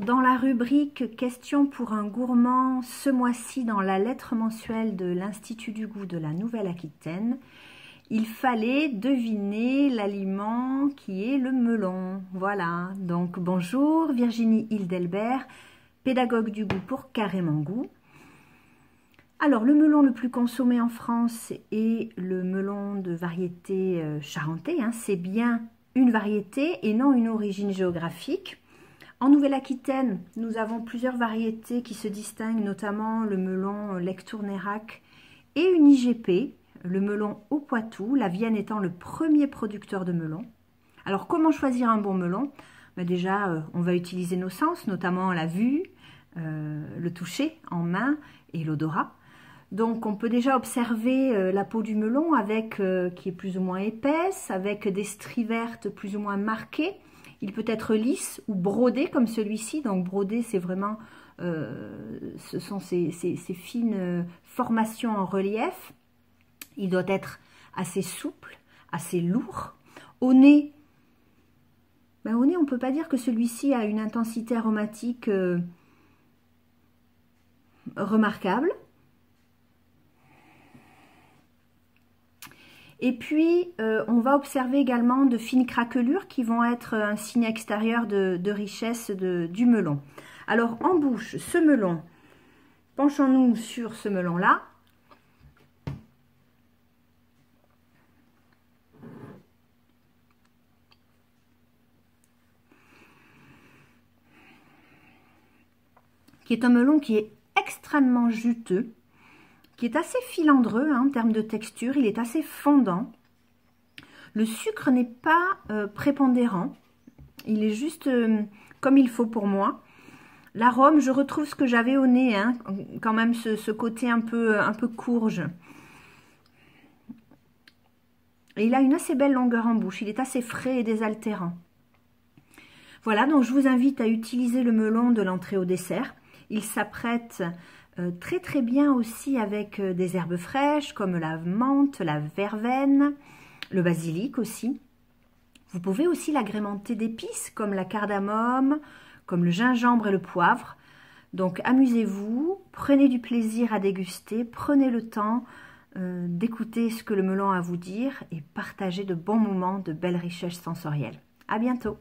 dans la rubrique questions pour un gourmand, ce mois-ci dans la lettre mensuelle de l'Institut du goût de la Nouvelle-Aquitaine, il fallait deviner l'aliment qui est le melon. Voilà, donc bonjour Virginie Hildelbert, pédagogue du goût pour Carrément Goût. Alors, le melon le plus consommé en France est le melon de variété charentais. C'est bien une variété et non une origine géographique. En Nouvelle-Aquitaine, nous avons plusieurs variétés qui se distinguent, notamment le melon Lectournérac et une IGP, le melon au Poitou, la Vienne étant le premier producteur de melon. Alors, comment choisir un bon melon? Déjà, on va utiliser nos sens, notamment la vue, le toucher en main et l'odorat. Donc, on peut déjà observer la peau du melon qui est plus ou moins épaisse, avec des stries vertes plus ou moins marquées. Il peut être lisse ou brodé comme celui-ci. Donc, brodé, c'est vraiment, ce sont ces fines formations en relief. Il doit être assez souple, assez lourd. Au nez, on ne peut pas dire que celui-ci a une intensité aromatique remarquable. Et puis, on va observer également de fines craquelures qui vont être un signe extérieur de richesse du melon. Alors, en bouche, ce melon, penchons-nous sur ce melon-là. Qui est un melon qui est extrêmement juteux, qui est assez filandreux en termes de texture, il est assez fondant. Le sucre n'est pas prépondérant, il est juste comme il faut pour moi. L'arôme, je retrouve ce que j'avais au nez, quand même ce côté un peu courge. Et il a une assez belle longueur en bouche, il est assez frais et désaltérant. Voilà, donc je vous invite à utiliser le melon de l'entrée au dessert. Il s'apprête très très bien aussi avec des herbes fraîches comme la menthe, la verveine, le basilic aussi. Vous pouvez aussi l'agrémenter d'épices comme la cardamome, comme le gingembre et le poivre. Donc amusez-vous, prenez du plaisir à déguster, prenez le temps d'écouter ce que le melon a à vous dire et partagez de bons moments, de belles richesses sensorielles. À bientôt!